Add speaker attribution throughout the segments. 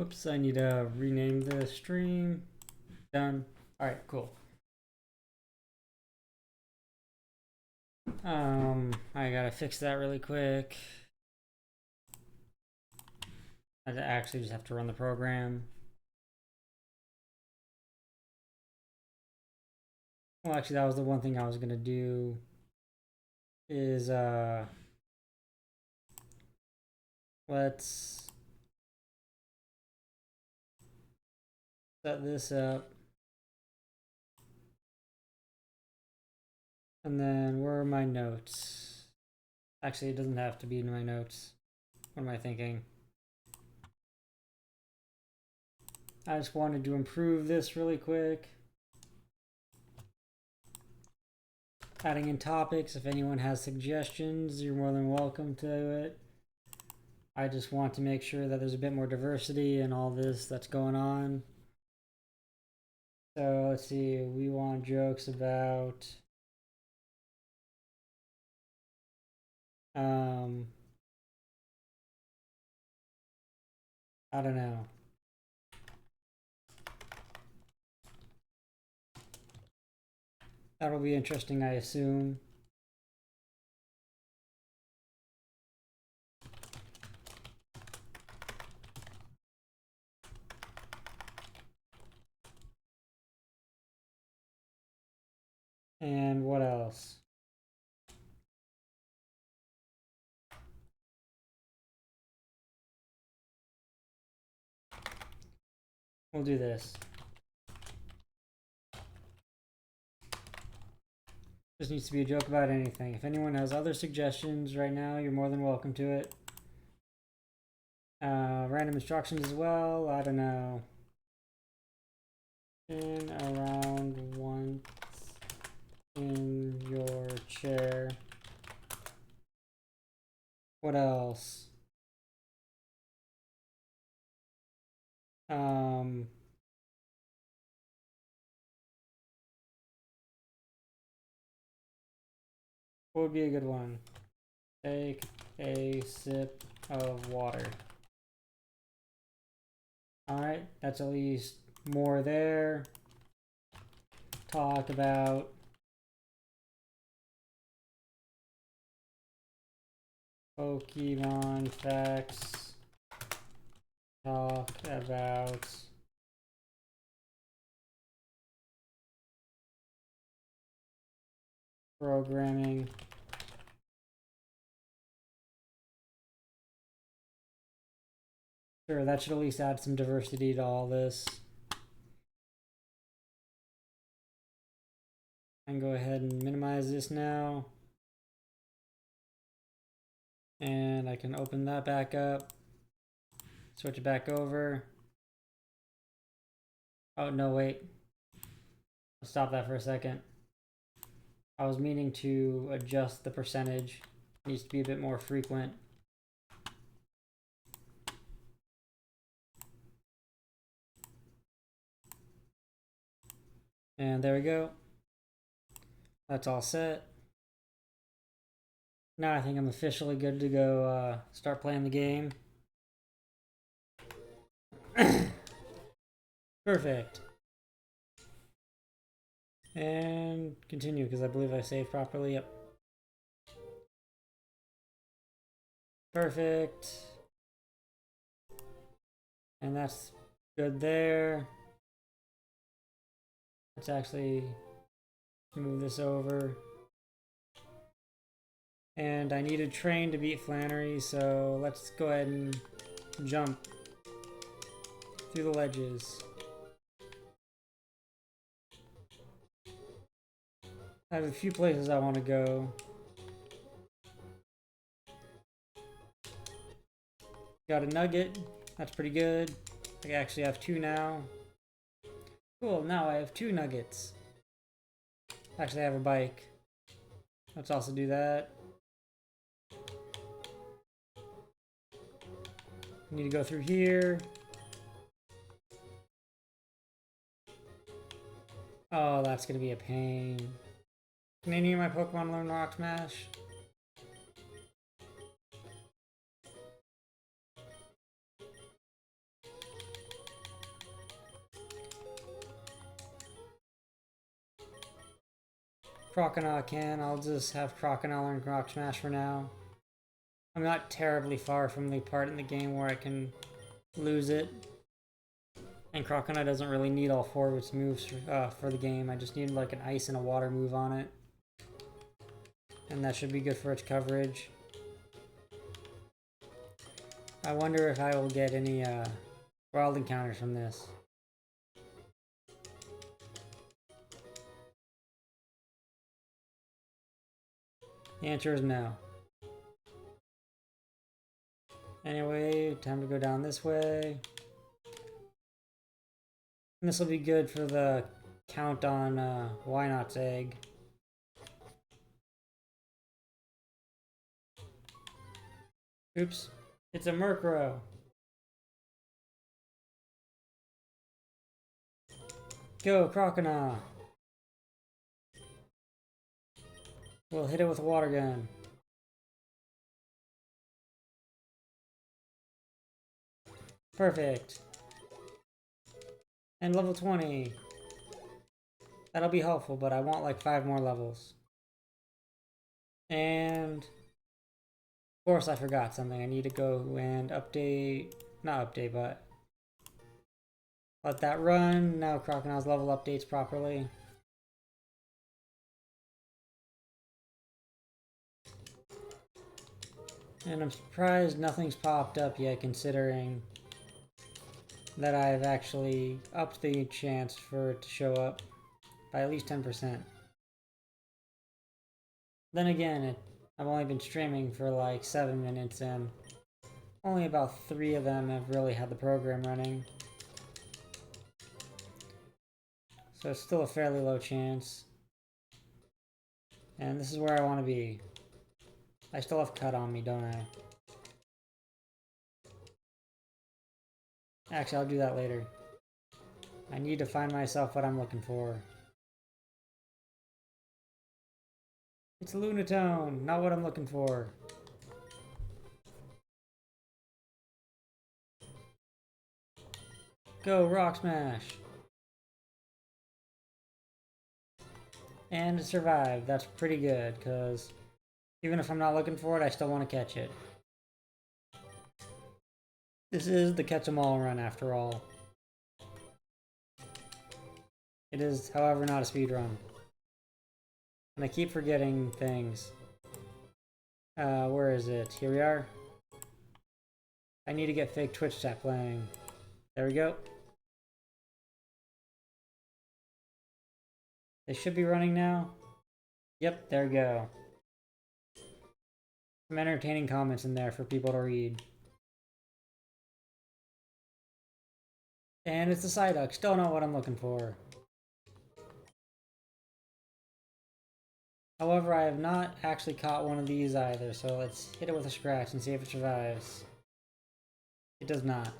Speaker 1: Oops, I need to rename the stream. Done. Alright, cool. I gotta fix that really quick. I actually just have to run the program. Well, actually, that was the one thing I was gonna do. Is let's set this up. And then where are my notes? Actually, it doesn't have to be in my notes. What am I thinking? I just wanted to improve this really quick. Adding in topics. If anyone has suggestions, you're more than welcome to it. I just want to make sure that there's a bit more diversity in all this that's going on. So let's see, we want jokes about I don't know. That'll be interesting, I assume. And what else? We'll do this. This needs to be a joke about anything. If anyone has other suggestions right now, you're more than welcome to it. Random instructions as well. I don't know. In around once in your chair. What else? What would be a good one? Take a sip of water. Alright, that's at least more there. Talk about Pokemon facts. Talk about programming. Sure, that should at least add some diversity to all this. I can go ahead and minimize this now. And I can open that back up. Switch it back over. Oh, no, wait. I'll stop that for a second. I was meaning to adjust the percentage. It needs to be a bit more frequent. And there we go. That's all set. Now I think I'm officially good to go start playing the game. Perfect. And continue, because I believe I saved properly. Yep. Perfect. And that's good there. Let's actually move this over. And I need a train to beat Flannery, so let's go ahead and jump through the ledges. I have a few places I want to go. Got a nugget. That's pretty good. I actually have 2 now. Cool, now I have 2 nuggets. Actually, I have a bike. Let's also do that. Need to go through here. Oh, that's gonna be a pain. Can any of my Pokemon learn Rock Smash? Crocodile can. I'll just have Crocodile and Rock Smash for now. I'm not terribly far from the part in the game where I can lose it. And Crocodile doesn't really need all four of its moves for the game. I just need like an ice and a water move on it. And that should be good for its coverage. I wonder if I will get any wild encounters from this. The answer is no. Anyway, time to go down this way. And this will be good for the count on Why Not's egg. Oops, it's a Murkrow. Go, Crocodile. We'll hit it with a water gun. Perfect. And level 20. That'll be helpful, but I want like 5 more levels. And of course I forgot something. I need to go and update, not update, but let that run. Now Crocodile's level updates properly. And I'm surprised nothing's popped up yet, considering that I've actually upped the chance for it to show up by at least 10%. Then again, I've only been streaming for like 7 minutes and only about 3 of them have really had the program running. So it's still a fairly low chance. And this is where I want to be. I still have cut on me, don't I? Actually, I'll do that later. I need to find myself what I'm looking for. It's Lunatone, not what I'm looking for. Go, Rock Smash! And it survived. That's pretty good, because even if I'm not looking for it, I still want to catch it. This is the catch-em-all run, after all. It is, however, not a speed run. And I keep forgetting things. Where is it? Here we are. I need to get fake Twitch chat playing. There we go. They should be running now. Yep, there we go. Some entertaining comments in there for people to read. And it's the Psyduck. Still not what I'm looking for. However, I have not actually caught one of these either, so let's hit it with a scratch and see if it survives. It does not.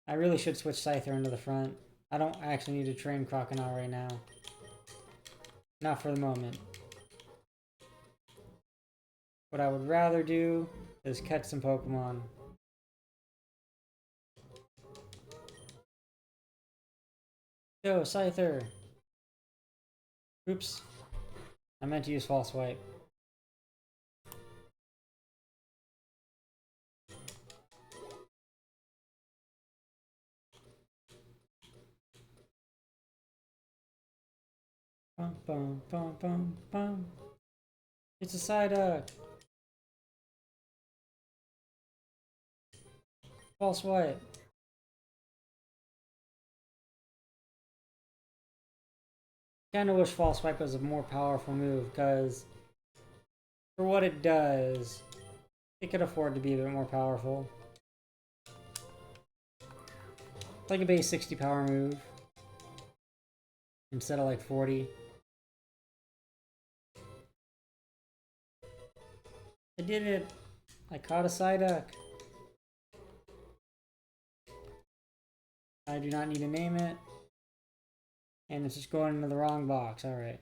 Speaker 1: I really should switch Scyther into the front. I don't actually need to train Crocodile right now. Not for the moment. What I would rather do is catch some Pokemon. Go, Scyther! Oops. I meant to use False Swipe. Bum, bum, bum, bum, bum. It's a Psyduck! False Swipe. Kinda wish False Swipe was a more powerful move, because for what it does, it could afford to be a bit more powerful. Like a base 60 power move, instead of like 40. I did it! I caught a Psyduck! I do not need to name it. And it's just going into the wrong box, alright.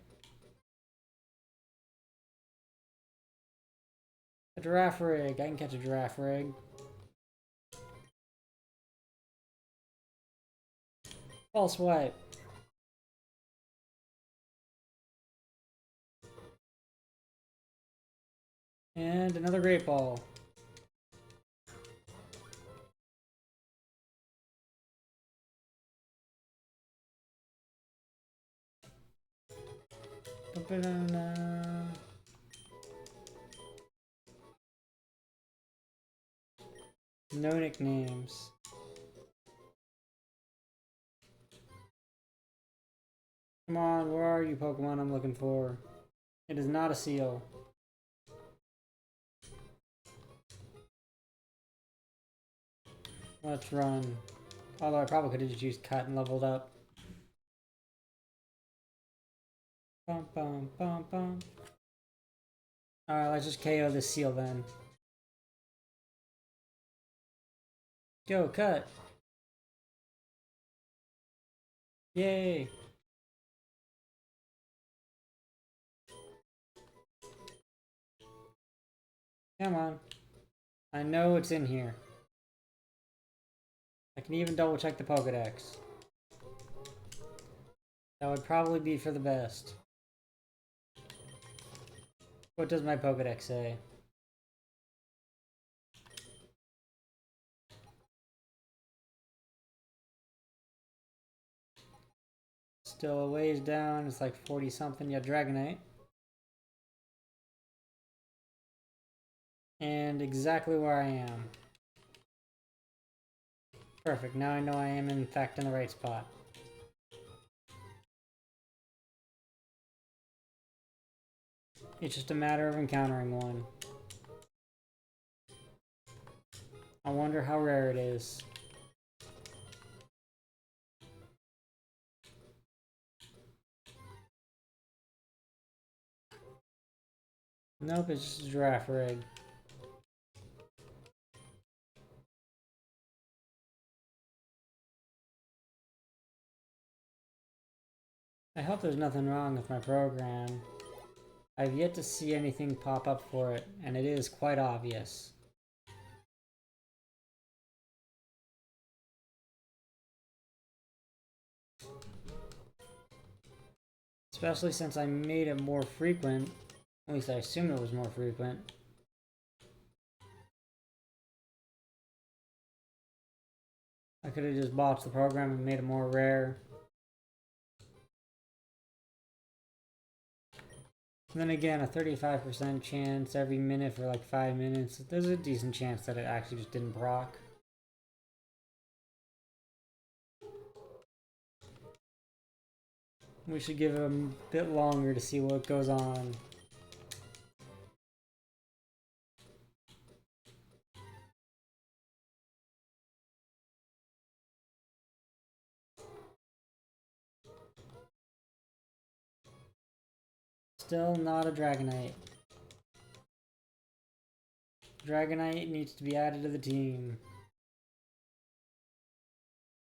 Speaker 1: A Giraffe Rig, I can catch a Giraffe Rig. False Swipe. And another great ball. No nicknames. Come on, where are you, Pokemon I'm looking for? It is not a seal. Let's run. Although I probably could have just used cut and leveled up. Bum bum bum bum. Alright, let's just KO this seal then. Go, cut! Yay! Come on. I know it's in here. I can even double check the Pokedex. That would probably be for the best. What does my Pokedex say? Still a ways down, it's like 40 something. Yeah, Dragonite. And exactly where I am. Perfect, now I know I am in fact in the right spot. It's just a matter of encountering one. I wonder how rare it is. Nope, it's just a giraffe rig. I hope there's nothing wrong with my program. I've yet to see anything pop up for it, and it is quite obvious. Especially since I made it more frequent. At least I assumed it was more frequent. I could have just botched the program and made it more rare. And then again, a 35% chance every minute for like 5 minutes. There's a decent chance that it actually just didn't proc. We should give him a bit longer to see what goes on. Still not a Dragonite. Dragonite needs to be added to the team.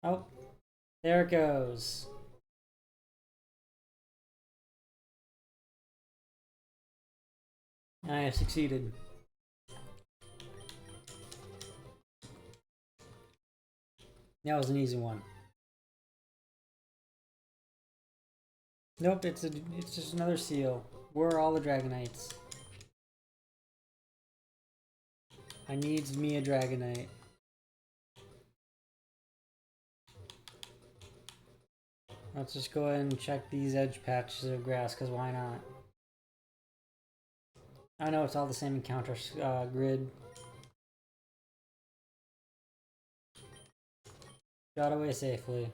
Speaker 1: Oh, there it goes. I have succeeded. That was an easy one. Nope, it's just another seal. Where are all the Dragonites? I needs me a Dragonite. Let's just go ahead and check these edge patches of grass, because why not? I know it's all the same encounter grid. Got away safely.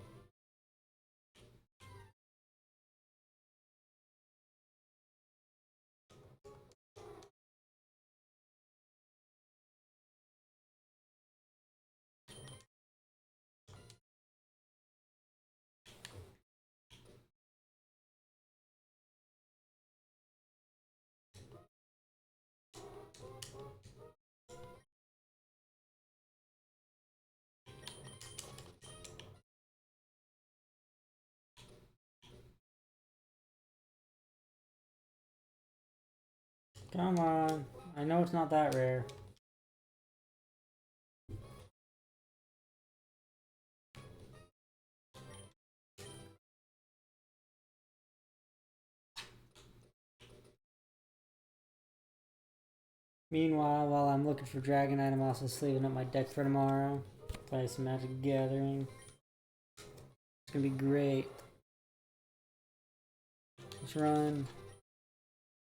Speaker 1: Come on. I know it's not that rare. Meanwhile, while I'm looking for Dragonite, I'm also sleeving up my deck for tomorrow. Play some Magic the Gathering. It's gonna be great. Let's run.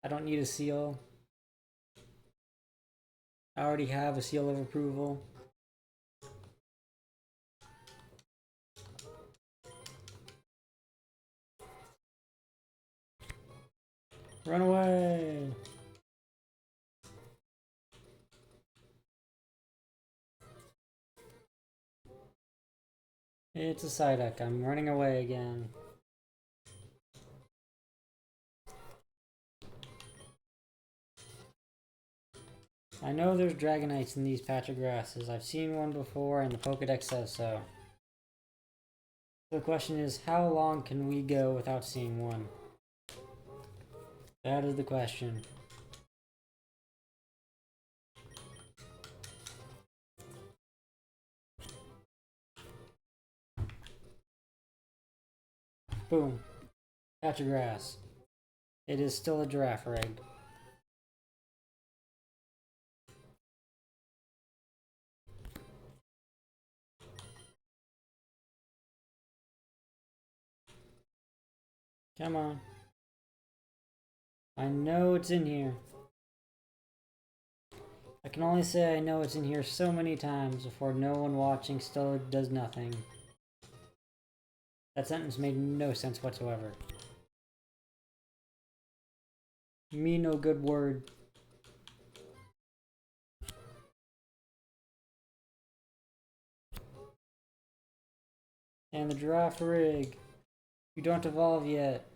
Speaker 1: I don't need a seal. I already have a seal of approval. Run away! It's a Psyduck. I'm running away again. I know there's Dragonites in these patch of grasses. I've seen one before and the Pokedex says so. The question is, how long can we go without seeing one? That is the question. Boom. Patch of grass. It is still a giraffe rig. Come on. I know it's in here. I can only say I know it's in here so many times before no one watching still does nothing. That sentence made no sense whatsoever. Me no good word. And the giraffe rig. You don't evolve yet.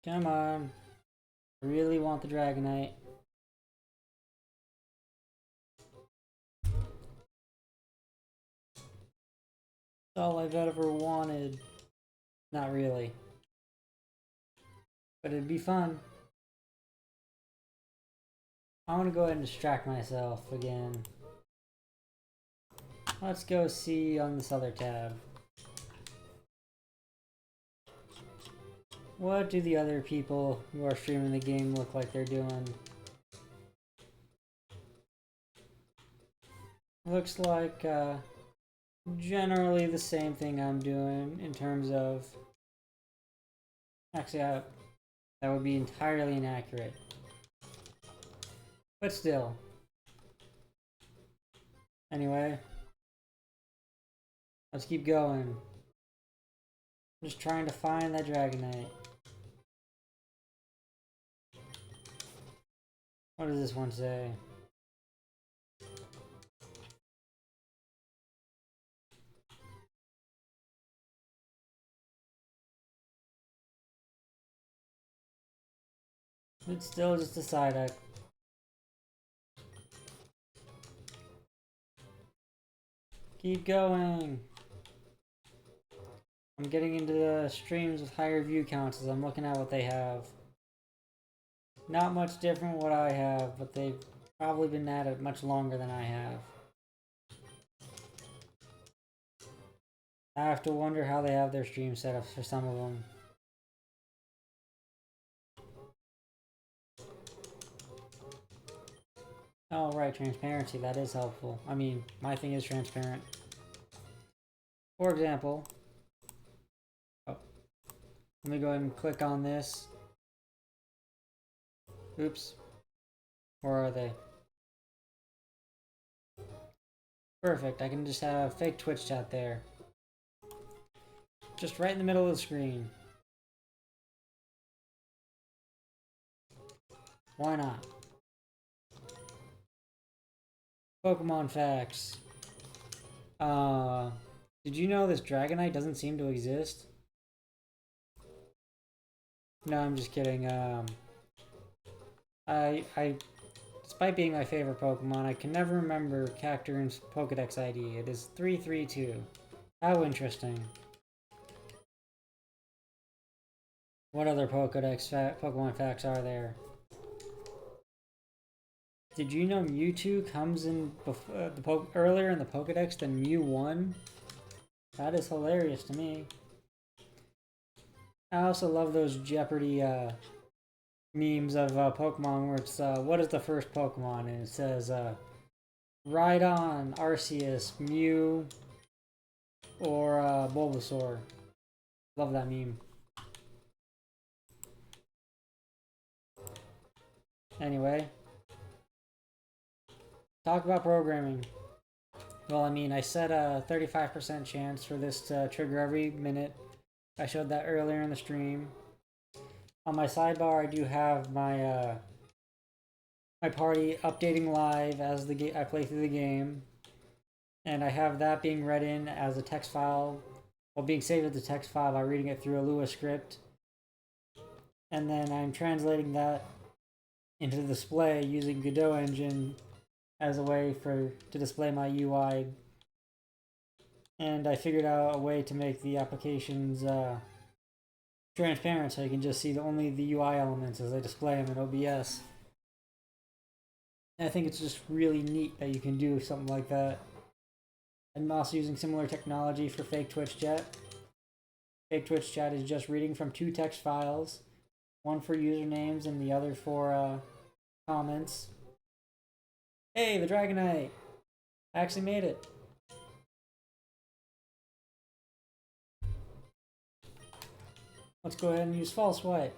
Speaker 1: Come on. I really want the Dragonite. That's all I've ever wanted. Not really. But it'd be fun. I want to go ahead and distract myself again. Let's go see on this other tab. What do the other people who are streaming the game look like they're doing? Looks like generally the same thing I'm doing in terms of... Actually, that would be entirely inaccurate. But still. Anyway. Let's keep going. I'm just trying to find that Dragonite. What does this one say? It's still just a Psyduck. Keep going. I'm getting into the streams with higher view counts as I'm looking at what they have. Not much different what I have, but they've probably been at it much longer than I have. I have to wonder how they have their stream setups for some of them. Oh, right, transparency, that is helpful. I mean, my thing is transparent. For example, let me go ahead and click on this. Oops. Where are they? Perfect, I can just have fake Twitch chat there. Just right in the middle of the screen. Why not? Pokemon facts. Did you know this Dragonite doesn't seem to exist? No, I'm just kidding. Despite being my favorite Pokemon, I can never remember Cacturne's Pokedex ID. It is 332. How interesting. What other Pokemon facts are there? Did you know Mewtwo comes in earlier in the Pokedex than Mew 1? That is hilarious to me. I also love those Jeopardy memes of Pokemon where it's what is the first Pokemon, and it says Rhydon, Arceus, Mew, or Bulbasaur. Love that meme. Anyway, talk about programming. Well, I mean, I set a 35% chance for this to trigger every minute. I showed that earlier in the stream. On my sidebar, I do have my my party updating live as I play through the game, and I have that being read in as a text file, well, being saved as a text file by reading it through a Lua script, and then I'm translating that into the display using Godot engine as a way to display my UI. And I figured out a way to make the applications transparent so you can just see only the UI elements as I display them in OBS. And I think it's just really neat that you can do something like that. I'm also using similar technology for fake Twitch chat. Fake Twitch chat is just reading from two text files, one for usernames and the other for comments. Hey, the Dragonite! I actually made it. Let's go ahead and use false swipe.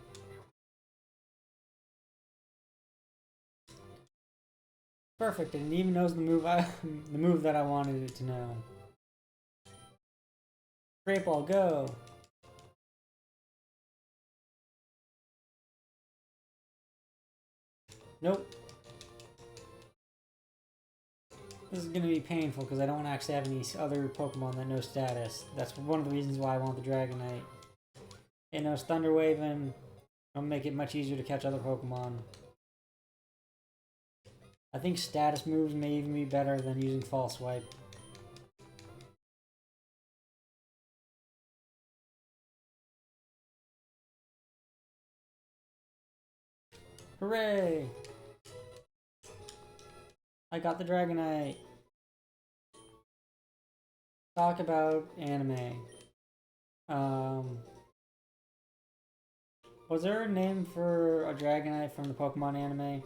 Speaker 1: Perfect, and it even knows the move the move that I wanted it to know. Great ball, go! Nope. This is gonna be painful because I don't actually have any other Pokemon that know status. That's one of the reasons why I want the Dragonite. It knows Thunder Wave and it'll make it much easier to catch other Pokemon. I think status moves may even be better than using false swipe. Hooray! I got the Dragonite. Talk about anime. Was there a name for a Dragonite from the Pokemon anime?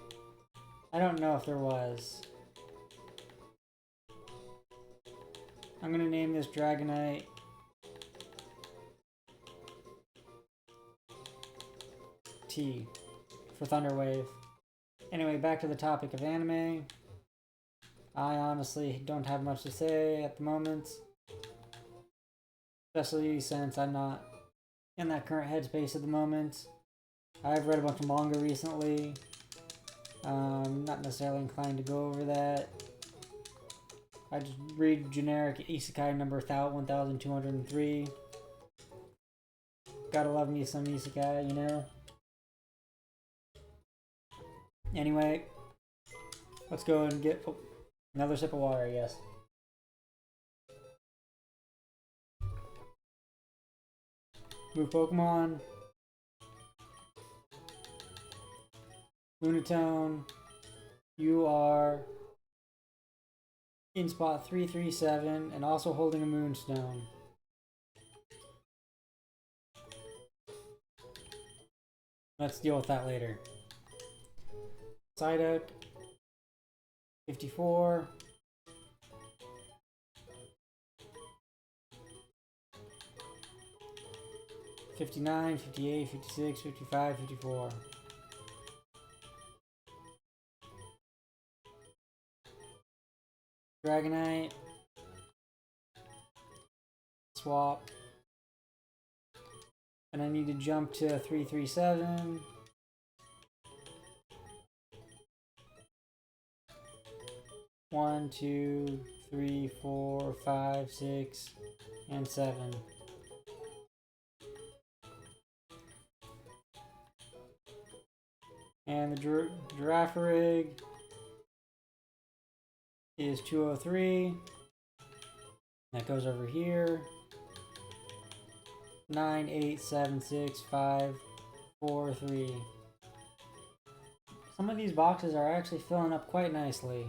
Speaker 1: I don't know if there was. I'm gonna name this Dragonite T for Thunder Wave. Anyway, back to the topic of anime. I honestly don't have much to say at the moment. Especially since I'm not in that current headspace at the moment. I've read a bunch of manga recently. Not necessarily inclined to go over that. I just read generic isekai number 1203. Gotta love me some isekai, you know? Anyway, let's go and get another sip of water, I guess. Move Pokemon. Lunatone, you are in spot 337 and also holding a Moonstone. Let's deal with that later. Psyduck, 54. $59, $58, $56, $55, $54. Dragonite. Swap. And I need to jump to 337. One, two, three, 4, 5, 6, and 7. And the Girafarig is 203. That goes over here. 9, 8, 7, 6, 5, 4, 3. Some of these boxes are actually filling up quite nicely.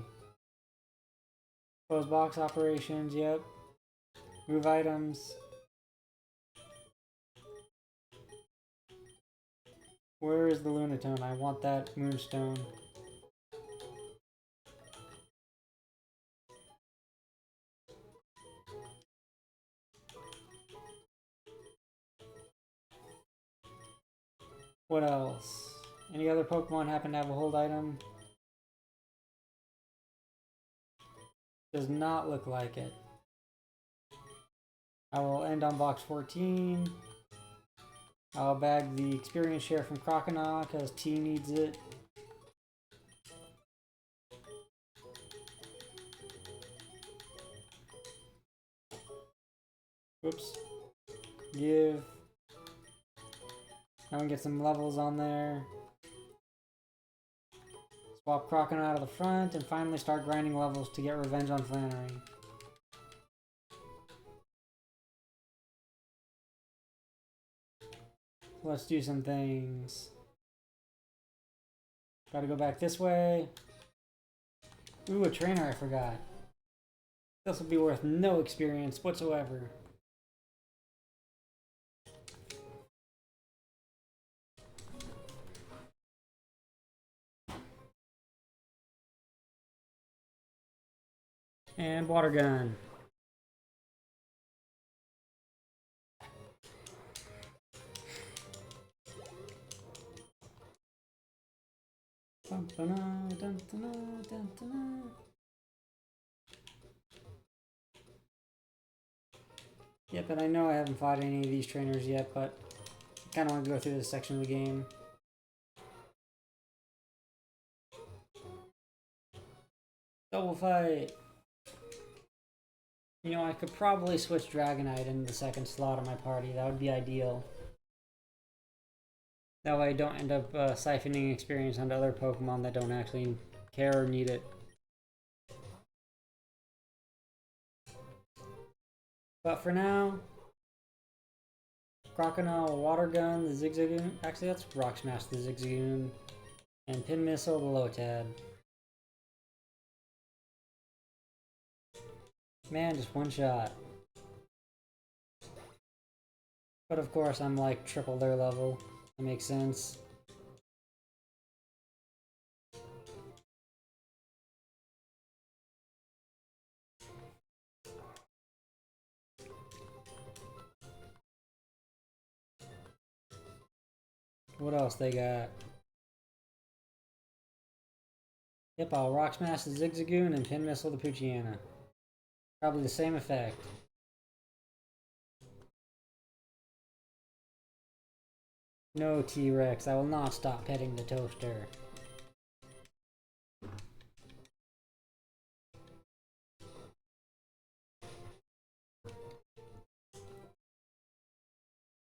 Speaker 1: Close box operations, yep. Move items. Where is the Lunatone? I want that Moonstone. What else? Any other Pokemon happen to have a hold item? Does not look like it. I will end on box 14. I'll bag the experience share from Croconaw because T needs it. Whoops. Give. Now we get some levels on there. Swap Croconaw out of the front and finally start grinding levels to get revenge on Flannery. Let's do some things. Gotta go back this way. Ooh, a trainer I forgot. This will be worth no experience whatsoever. And water gun. Yep, and I know I haven't fought any of these trainers yet, but I kind of want to go through this section of the game. Double fight! You know, I could probably switch Dragonite into the second slot of my party. That would be ideal. That way I don't end up siphoning experience onto other Pokemon that don't actually care or need it. But for now, Croconaw will Water Gun the Zigzagoon. Actually, let's Rock Smash the Zigzagoon. And Pin Missile the Lotad. Man, just one shot. But of course, I'm like triple their level. That makes sense. What else they got? Yep, I'll Rock Smash the Zigzagoon and Pin Missile the Poochyena. Probably the same effect. No, T-Rex, I will not stop petting the toaster.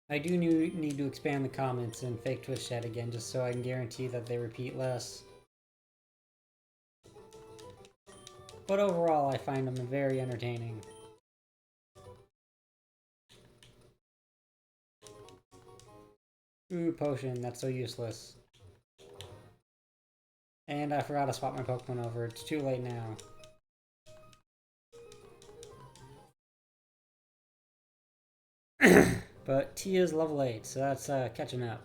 Speaker 1: I do need to expand the comments in Fake Twitch chat again, just so I can guarantee that they repeat less. But overall, I find them very entertaining. Ooh, potion, that's so useless. And I forgot to swap my Pokemon over, it's too late now. But T is level 8, so that's catching up.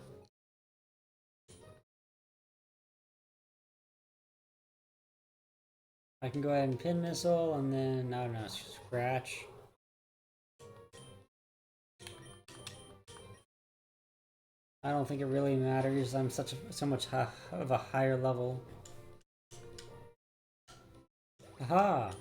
Speaker 1: I can go ahead and Pin Missile, and then, I don't know, Scratch. I don't think it really matters, I'm so much of a higher level. Aha!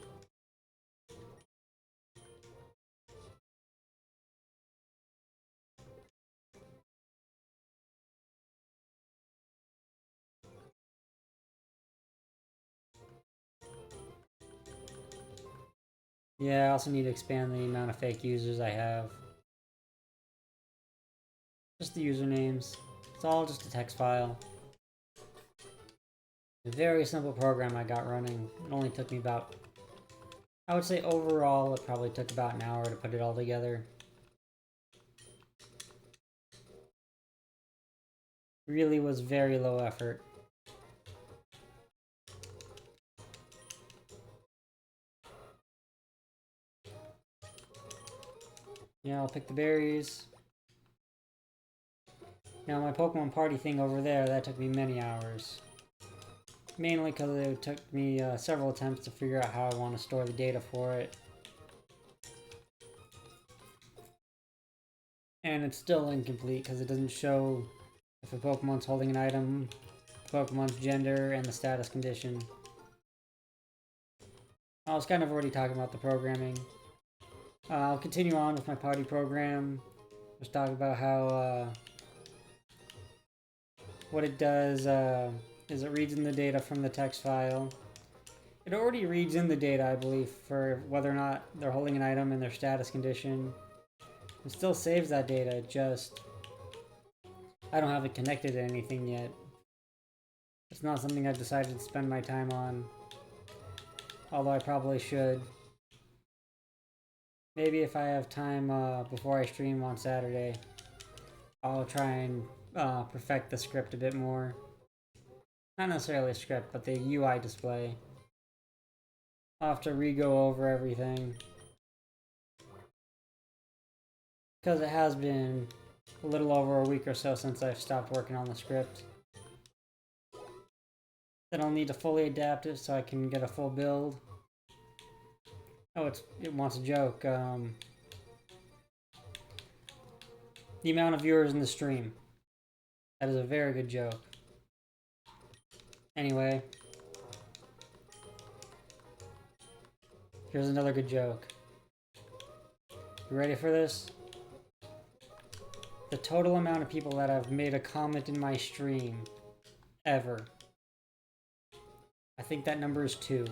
Speaker 1: Yeah, I also need to expand the amount of fake users I have. Just the usernames. It's all just a text file. A very simple program I got running. It only took me about... I would say overall it probably took about an hour to put it all together. Really was very low effort. Yeah, I'll pick the berries. Now my Pokemon party thing over there, that took me many hours. Mainly because it took me several attempts to figure out how I want to store the data for it. And it's still incomplete because it doesn't show if a Pokemon's holding an item, Pokemon's gender, and the status condition. I was kind of already talking about the programming. I'll continue on with my party program. Just talk about how what it does is it reads in the data from the text file. It already reads in the data, I believe, for whether or not they're holding an item and their status condition. It still saves that data, just I don't have it connected to anything yet. It's not something I've decided to spend my time on, although I probably should. Maybe if I have time before I stream on Saturday, I'll try and perfect the script a bit more. Not necessarily a script, but the UI display. I'll have to re-go over everything. Because it has been a little over a week or so since I've stopped working on the script. Then I'll need to fully adapt it so I can get a full build. Oh, it wants a joke. The amount of viewers in the stream. That is a very good joke. Anyway. Here's another good joke. You ready for this? The total amount of people that have made a comment in my stream ever. I think that number is 2.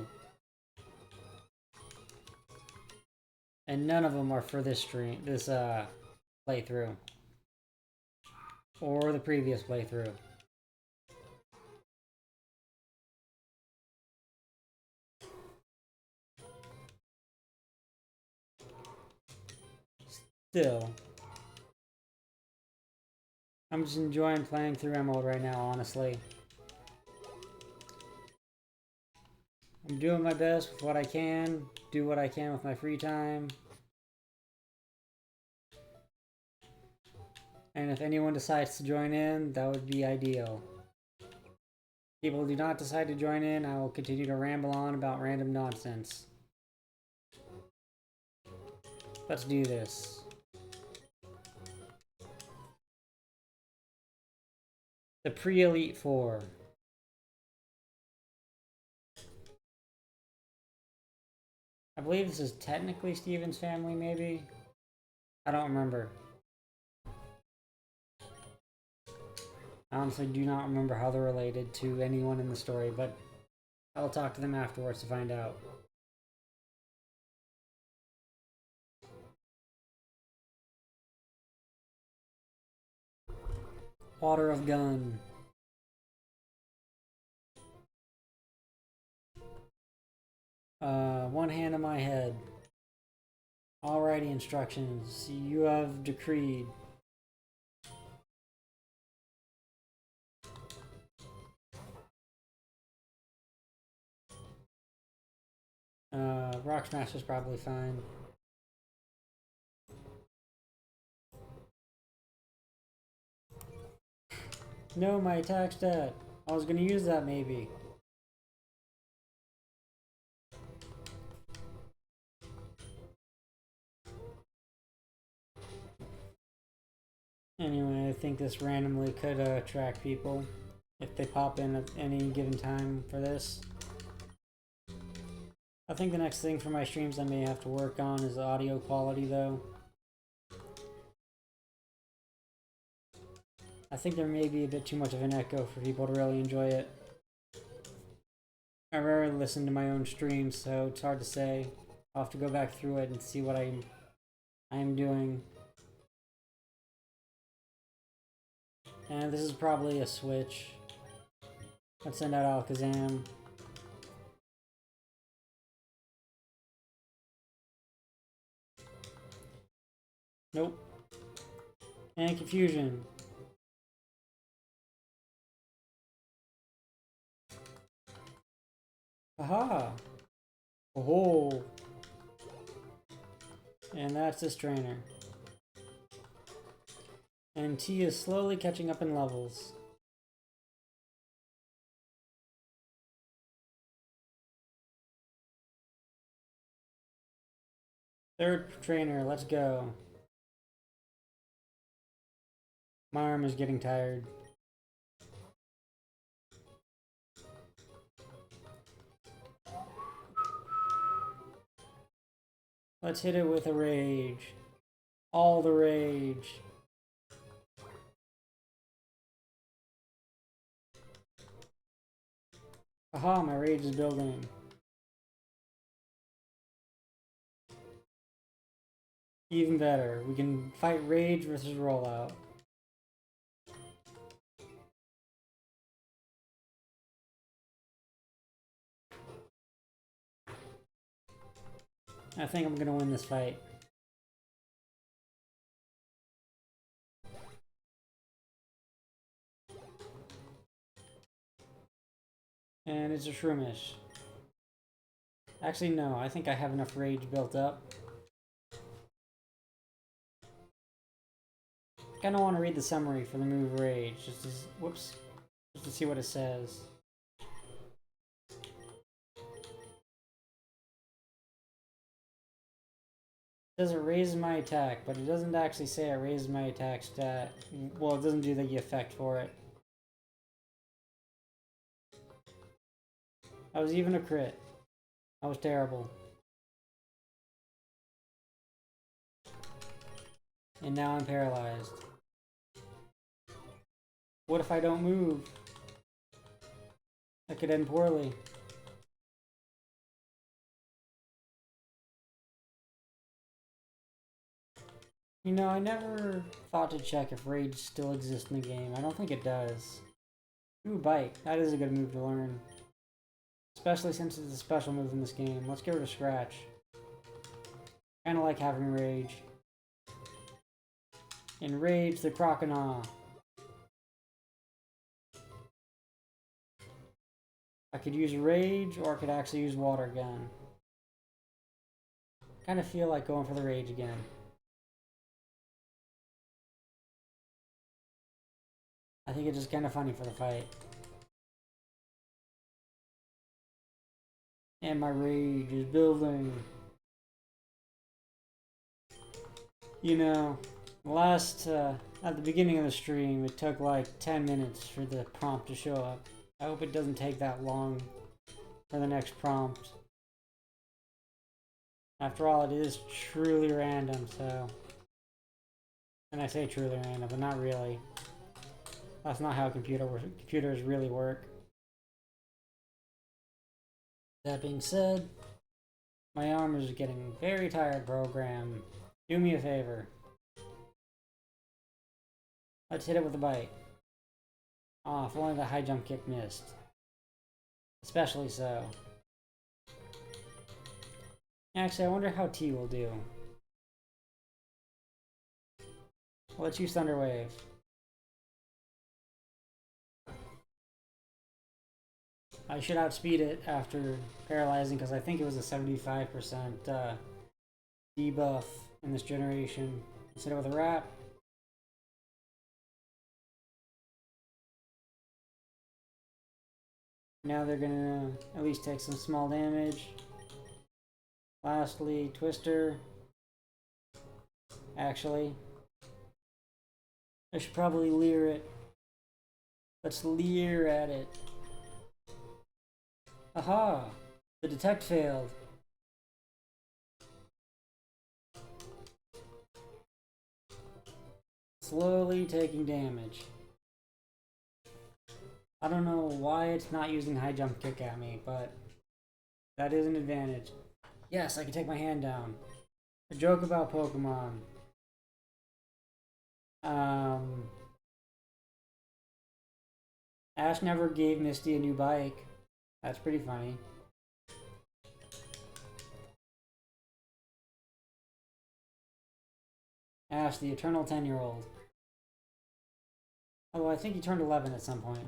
Speaker 1: And none of them are for this playthrough. Or the previous playthrough. Still. I'm just enjoying playing through Emerald right now, honestly. I'm doing my best with what I can, do what I can with my free time. And if anyone decides to join in, that would be ideal. People do not decide to join in, I will continue to ramble on about random nonsense. Let's do this. The pre-Elite Four. I believe this is technically Steven's family, maybe? I don't remember. I honestly do not remember how they're related to anyone in the story, but I'll talk to them afterwards to find out. Water of Gun. One hand on my head. Alrighty, instructions. You have decreed. Rock Smash is probably fine. No, my attack stat. I was gonna use that maybe. Anyway, I think this randomly could attract people if they pop in at any given time for this. I think the next thing for my streams I may have to work on is audio quality though. I think there may be a bit too much of an echo for people to really enjoy it. I rarely listen to my own streams, so it's hard to say. I'll have to go back through it and see what I am doing. And this is probably a switch. Let's send out Alakazam. Nope. And Confusion. Aha! Oh! And that's this trainer. And T is slowly catching up in levels. Third trainer, let's go. My arm is getting tired. Let's hit it with a rage. All the rage. Aha, my rage is building. Even better, we can fight rage versus rollout. I think I'm gonna win this fight. And it's a shroomish. Actually, no, I think I have enough rage built up. Kinda want to read the summary for the move rage, just to see what it says. It says it raises my attack, but it doesn't actually say it raises my attack stat. Well, it doesn't do the effect for it. I was even a crit. I was terrible. And now I'm paralyzed. What if I don't move? That could end poorly. You know, I never thought to check if rage still exists in the game. I don't think it does. Ooh, bite. That is a good move to learn. Especially since it's a special move in this game. Let's give it a scratch. Kinda like having rage. Enrage the Crocodile. I could use rage, or I could actually use water gun. Kinda feel like going for the rage again. I think it's just kinda funny for the fight. And my rage is building. You know, at the beginning of the stream, it took like 10 minutes for the prompt to show up. I hope it doesn't take that long for the next prompt. After all, it is truly random, so... And I say truly random, but not really. That's not how computers really work. That being said, my arm is getting very tired, program. Do me a favor. Let's hit it with a bite. Aw, if only the high jump kick missed. Especially so. Actually, I wonder how T will do. Let's use Thunder Wave. I should outspeed it after paralyzing because I think it was a 75% debuff in this generation. Let's hit it with a wrap. Now they're gonna at least take some small damage. Lastly, Twister. Actually, I should probably leer it. Let's leer at it. Aha! The detect failed. Slowly taking damage. I don't know why it's not using high jump kick at me, but that is an advantage. Yes, I can take my hand down. A joke about Pokemon. Ash never gave Misty a new bike. That's pretty funny. Ash, the eternal 10-year-old. Although I think he turned 11 at some point.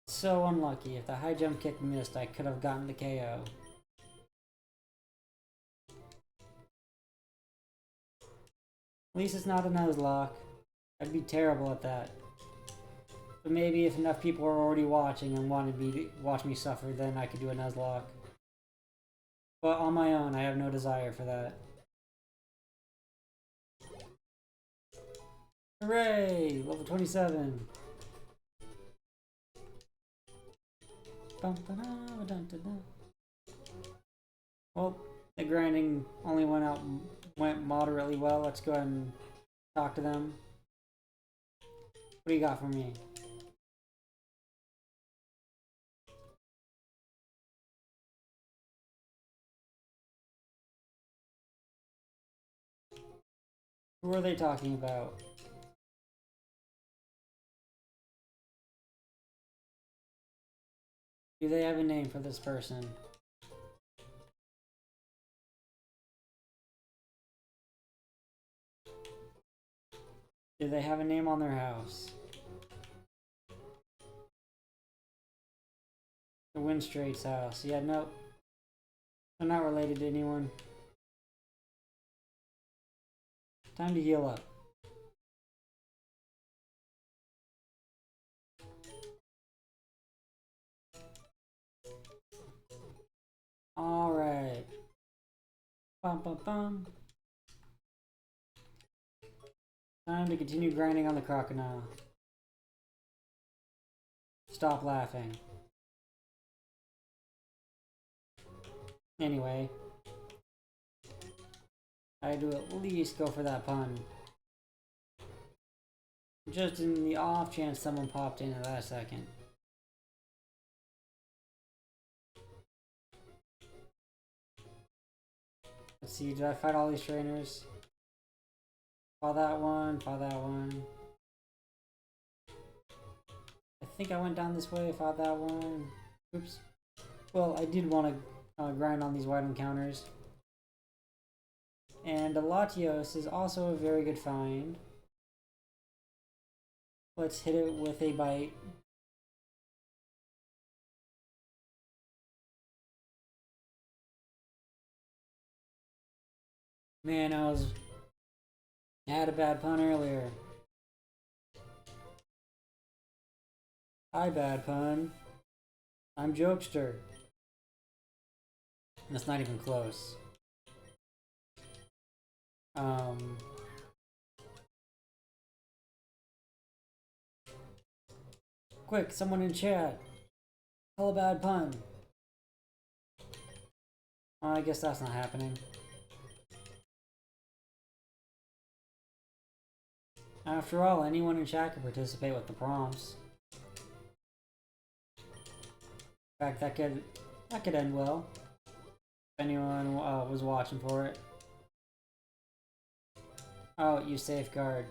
Speaker 1: So unlucky. If the high jump kick missed, I could have gotten the KO. At least it's not a Nuzlocke. I'd be terrible at that. But maybe if enough people are already watching and wanted me to watch me suffer, then I could do a Nuzlocke. But on my own, I have no desire for that. Hooray! Level 27! Well, the grinding only went moderately well. Let's go ahead and talk to them. What do you got for me? Who are they talking about? Do they have a name for this person? Do they have a name on their house? The Winstrait's house. Yeah, nope. They're not related to anyone. Time to heal up. Alright. Bum bum bum. Time to continue grinding on the crocodile. Stop laughing. Anyway. I do at least go for that pun. Just in the off chance someone popped in at that second. Let's see, did I fight all these trainers? Fought that one, fought that one. I think I went down this way, fought that one. Oops. Well, I did want to grind on these white encounters. And Latios is also a very good find. Let's hit it with a bite. Man, I had a bad pun earlier. Hi, bad pun. I'm Jokester. That's not even close. Quick, someone in chat. Tell a bad pun. I guess that's not happening. After all, anyone in chat can participate with the prompts. In fact, that could end well. If anyone was watching for it. Oh, you safeguard.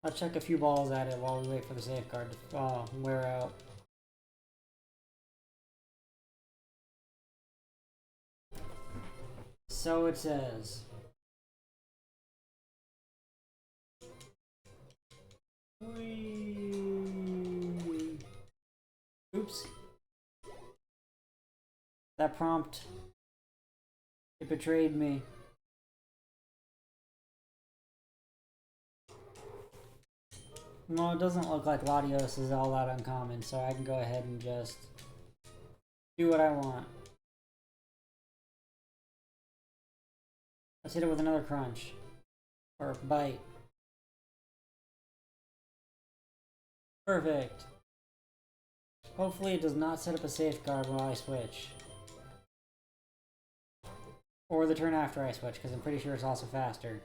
Speaker 1: I'll check a few balls at it while we wait for the safeguard to wear out. So it says. Whee. Oops. That prompt. It betrayed me. Well, it doesn't look like Latios is all that uncommon, so I can go ahead and just do what I want. Let's hit it with another crunch. Or bite. Perfect. Hopefully it does not set up a safeguard while I switch. Or the turn after I switch, because I'm pretty sure it's also faster.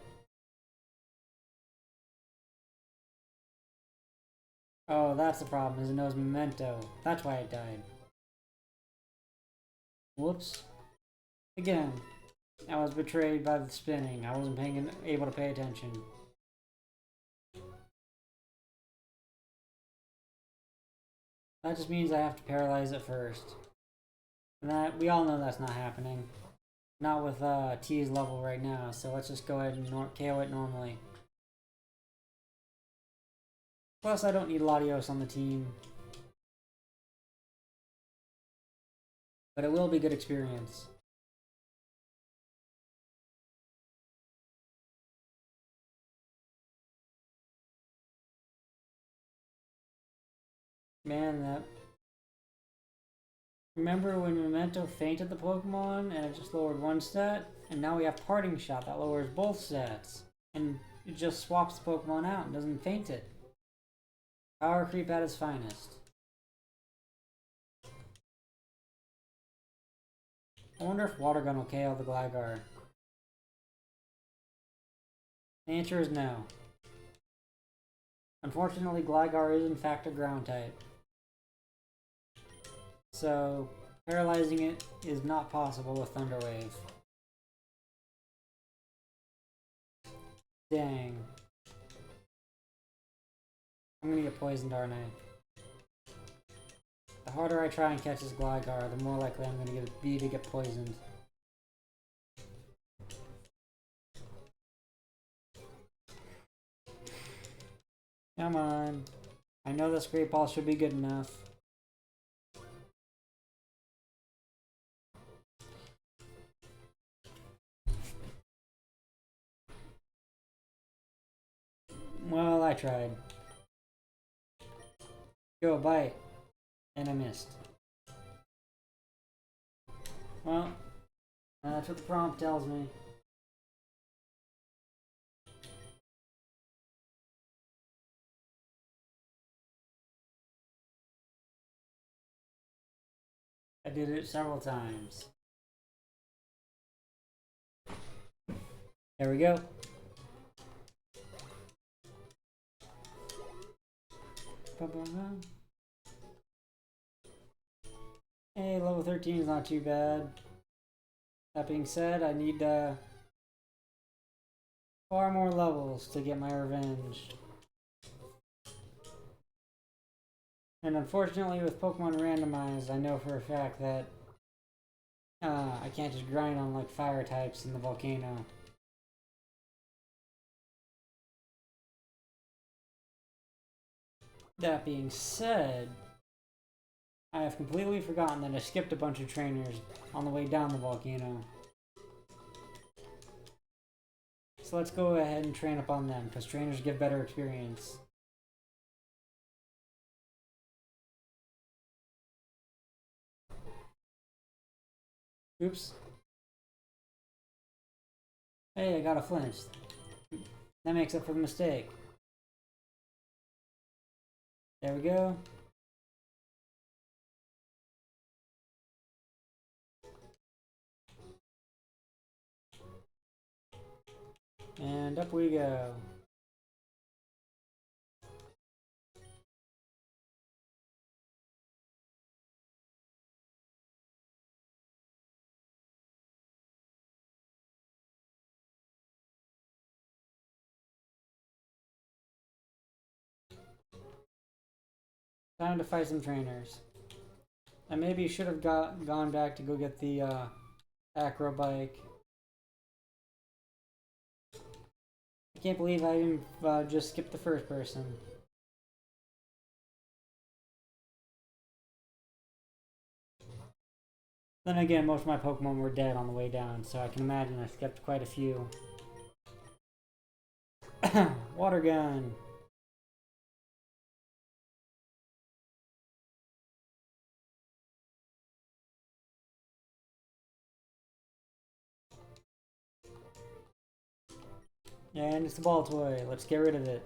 Speaker 1: Oh, that's the problem, is it knows Memento. That's why it died. Whoops. Again, I was betrayed by the spinning. I wasn't able to pay attention. That just means I have to paralyze it first. And that, we all know that's not happening. Not with T's level right now, so let's just go ahead and KO it normally. Plus, I don't need Latios on the team. But it will be good experience. Man, that... Remember when Memento fainted the Pokemon and it just lowered one stat? And now we have Parting Shot that lowers both stats. And it just swaps the Pokemon out and doesn't faint it. Power creep at its finest. I wonder if Water Gun will KO the Gligar. The answer is no. Unfortunately, Gligar is in fact a ground type. So, paralyzing it is not possible with Thunder Wave. Dang. I'm gonna get poisoned, aren't I? The harder I try and catch this Gligar, the more likely I'm gonna be to get poisoned. Come on. I know this Great Ball should be good enough. Well, I tried. Go, bite. And I missed. Well, that's what the prompt tells me. I did it several times. There we go. Hey, level 13 is not too bad. That being said, I need far more levels to get my revenge. And unfortunately with Pokemon Randomized, I know for a fact that I can't just grind on like fire types in the volcano. That being said, I have completely forgotten that I skipped a bunch of trainers on the way down the volcano. So let's go ahead and train up on them, because trainers give better experience. Oops. Hey, I got a flinch. That makes up for the mistake. There we go. And up we go. Time to fight some trainers. I maybe should have gone back to go get the acro bike. I can't believe I even just skipped the first person. Then again, most of my Pokemon were dead on the way down, so I can imagine I skipped quite a few. Water gun! And it's a ball toy. Let's get rid of it.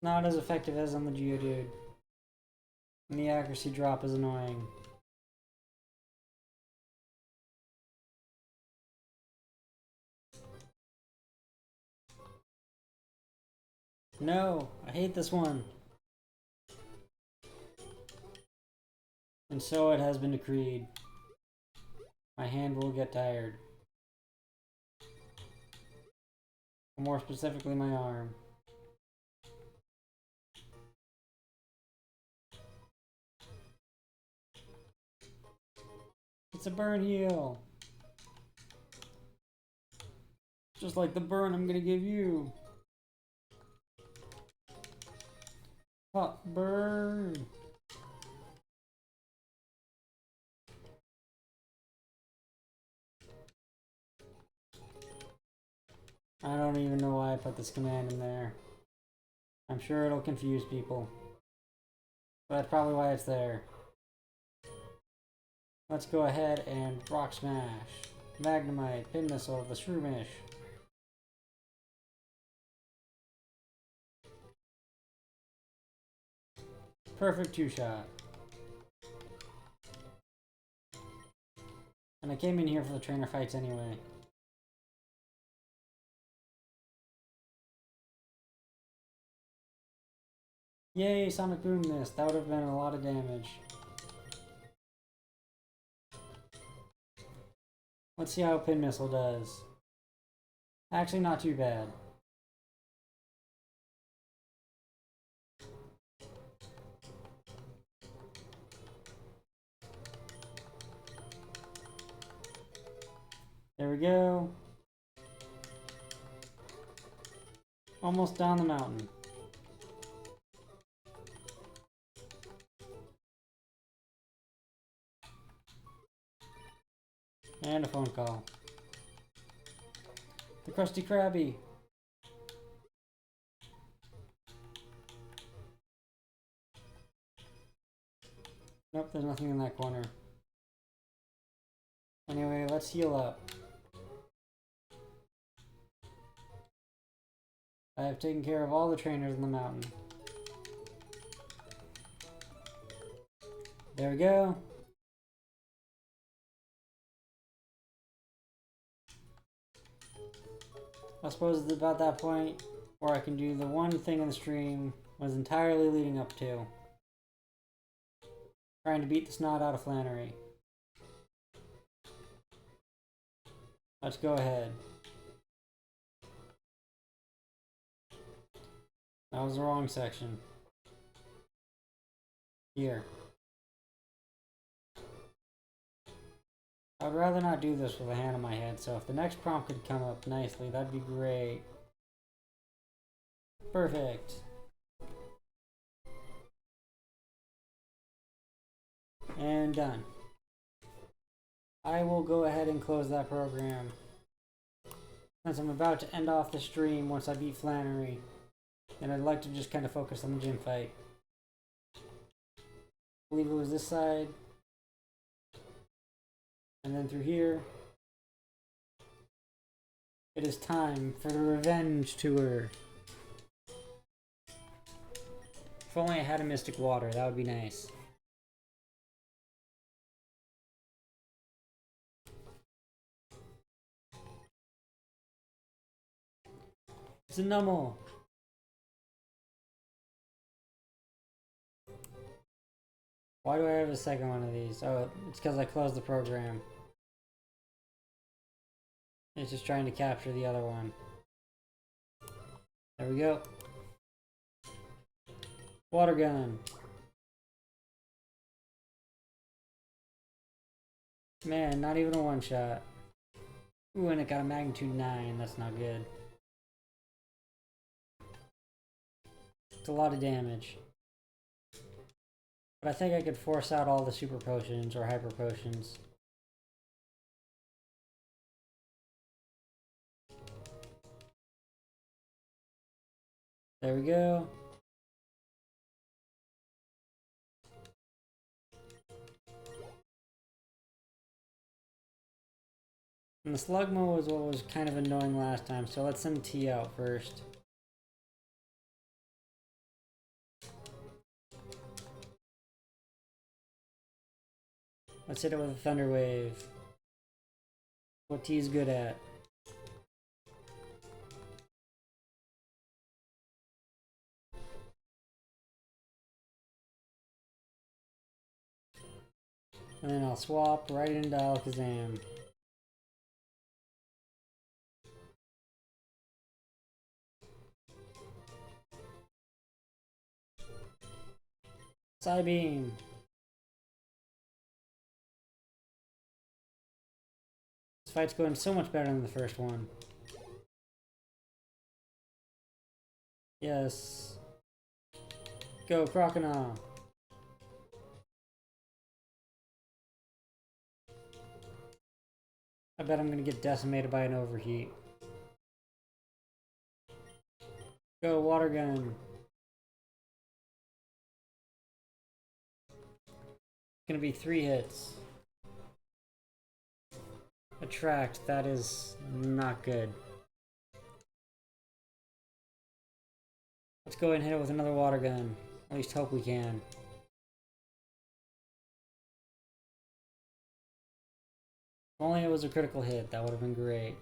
Speaker 1: Not as effective as on the Geodude. And the accuracy drop is annoying. No! I hate this one! And so it has been decreed. My hand will get tired. More specifically, my arm. It's a burn heal! Just like the burn I'm gonna give you! Hot burn! I don't even know why I put this command in there. I'm sure it'll confuse people. But that's probably why it's there. Let's go ahead and Rock Smash. Magnemite, Pin Missile, the Shroomish. Perfect two-shot. And I came in here for the trainer fights anyway. Yay, Sonic Boom missed. That would have been a lot of damage. Let's see how Pin Missile does. Actually, not too bad. There we go. Almost down the mountain. And a phone call. The Krusty Krabby. Nope, there's nothing in that corner. Anyway, let's heal up. I have taken care of all the trainers in the mountain. There we go. I suppose it's about that point where I can do the one thing in the stream was entirely leading up to. Trying to beat the snot out of Flannery. Let's go ahead. That was the wrong section. Here. I would rather not do this with a hand on my head, so if the next prompt could come up nicely, that'd be great. Perfect. And done. I will go ahead and close that program, since I'm about to end off the stream once I beat Flannery, and I'd like to just kind of focus on the gym fight. I believe it was this side, and then through here. It is time for the revenge tour. If only I had a Mystic Water, that would be nice. It's a Numel. Why do I have a second one of these? Oh, it's because I closed the program. It's just trying to capture the other one. There we go. Water gun. Man, not even a one shot. Ooh, and it got a magnitude 9. That's not good. It's a lot of damage. But I think I could force out all the super potions or hyper potions. There we go. And the Slugma was what was kind of annoying last time, so let's send T out first. Let's hit it with a Thunder Wave. What T is good at. And then I'll swap right into Alakazam. Psybeam. This fight's going so much better than the first one. Yes. Go, Crocodile. I bet I'm gonna get decimated by an overheat. Go, water gun. Gonna be 3 hits. Attract, that is not good. Let's go ahead and hit it with another water gun. At least hope we can. If only it was a critical hit, that would have been great.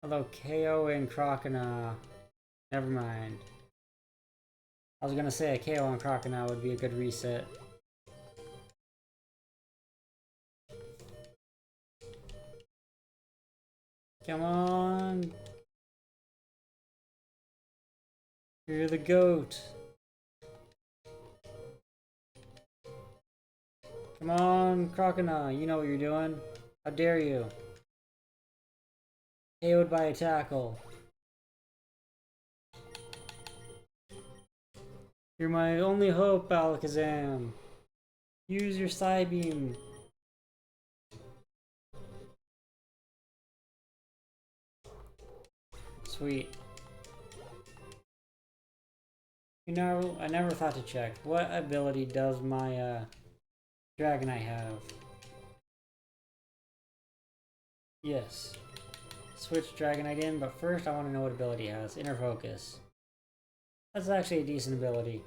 Speaker 1: Although KO and Crocodile, never mind. I was gonna say a KO on Crocodile would be a good reset. Come on! You're the GOAT! Come on, Crocodile, you know what you're doing. How dare you? KO'd by a tackle. You're my only hope, Alakazam. Use your Psybeam. Sweet. You know, I never thought to check. What ability does my Dragonite have? Yes. Switch Dragonite in, but first I want to know what ability it has. Inner Focus. That's actually a decent ability.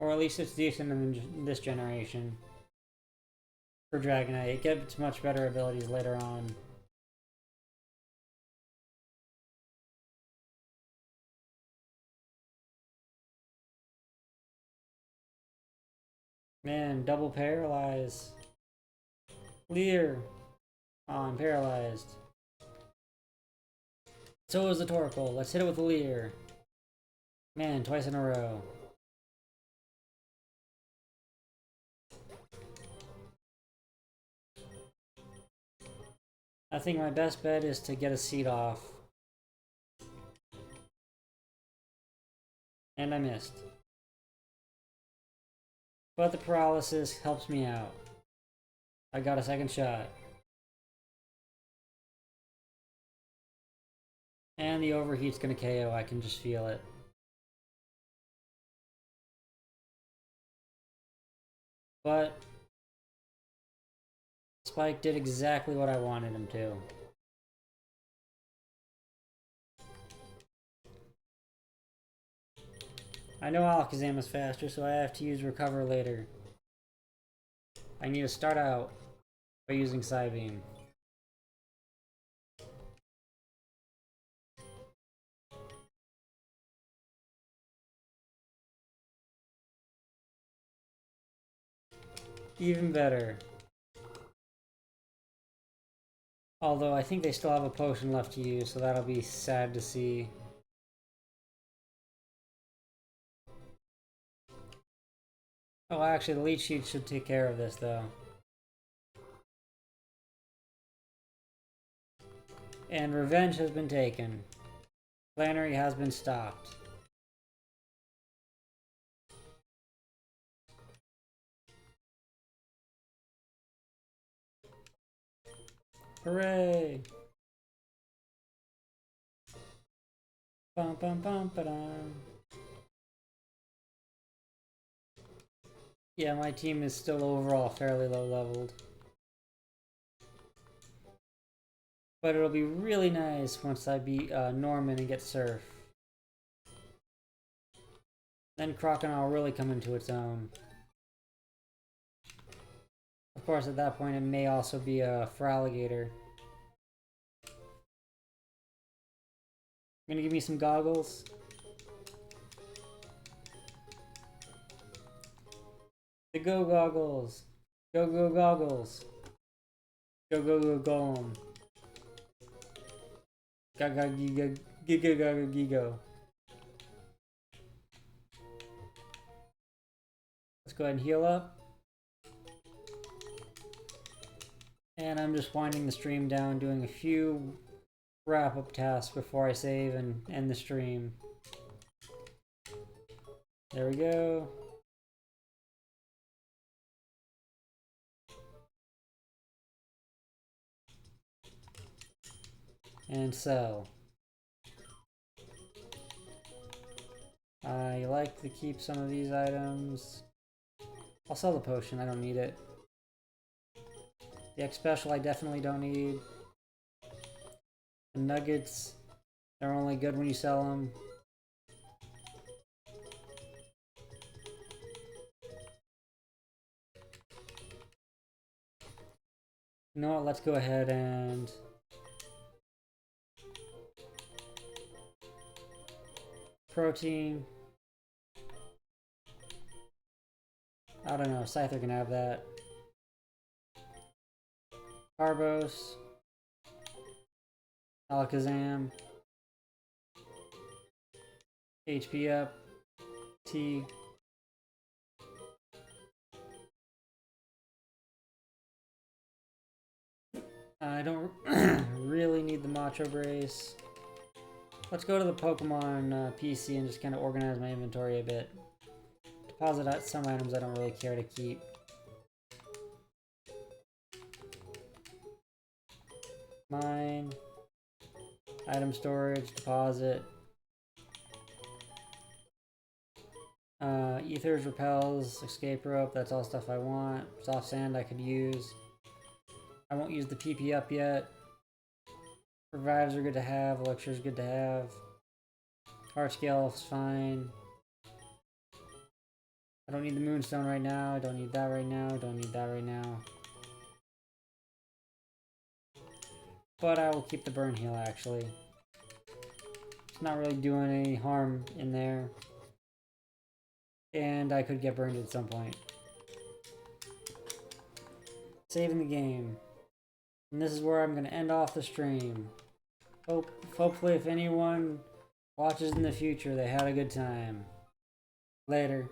Speaker 1: Or at least it's decent in this generation. For Dragonite. It gets much better abilities later on. Man, double paralyze. Leer. Oh, I'm paralyzed. So is the Torkoal. Let's hit it with a Leer. Man, twice in a row. I think my best bet is to get a seed off. And I missed. But the paralysis helps me out. I got a second shot. And the overheat's gonna KO, I can just feel it. But Spike did exactly what I wanted him to. I know Alakazam is faster, so I have to use Recover later. I need to start out by using Psybeam. Even better. Although I think they still have a potion left to use, so that'll be sad to see. Oh, actually, the leech sheet should take care of this, though. And revenge has been taken. Flannery has been stopped. Hooray! Bum bum bum ba-dum. Yeah, my team is still overall fairly low leveled. But it'll be really nice once I beat Norman and get Surf. Then Crocodile will really come into its own. Of course, at that point it may also be a Feraligatr. Gonna give me some goggles. The Go Goggles! Go Go Goggles! Go Go Go Golem! Gaga Giga Giga Gaga Gigo. Let's go ahead and heal up. And I'm just winding the stream down, doing a few wrap-up tasks before I save and end the stream. There we go. and sell. I like to keep some of these items. I'll sell the potion, I don't need it. The X special I definitely don't need. The nuggets, they're only good when you sell them. You know what, let's go ahead and protein. I don't know, Scyther can have that. Carbos. Alakazam. HP up. T. I don't really need the Macho Brace. Let's go to the Pokemon PC and just kind of organize my inventory a bit. Deposit out some items I don't really care to keep. Mine. Item storage, deposit. Ethers, repels, escape rope, that's all stuff I want. Soft sand I could use. I won't use the PP up yet. Revives are good to have, elixir is good to have. Heart scale is fine. I don't need the moonstone right now, I don't need that right now, I don't need that right now. But I will keep the burn heal actually. It's not really doing any harm in there. And I could get burned at some point. Saving the game. And this is where I'm going to end off the stream. Hopefully if anyone watches in the future, they had a good time. Later.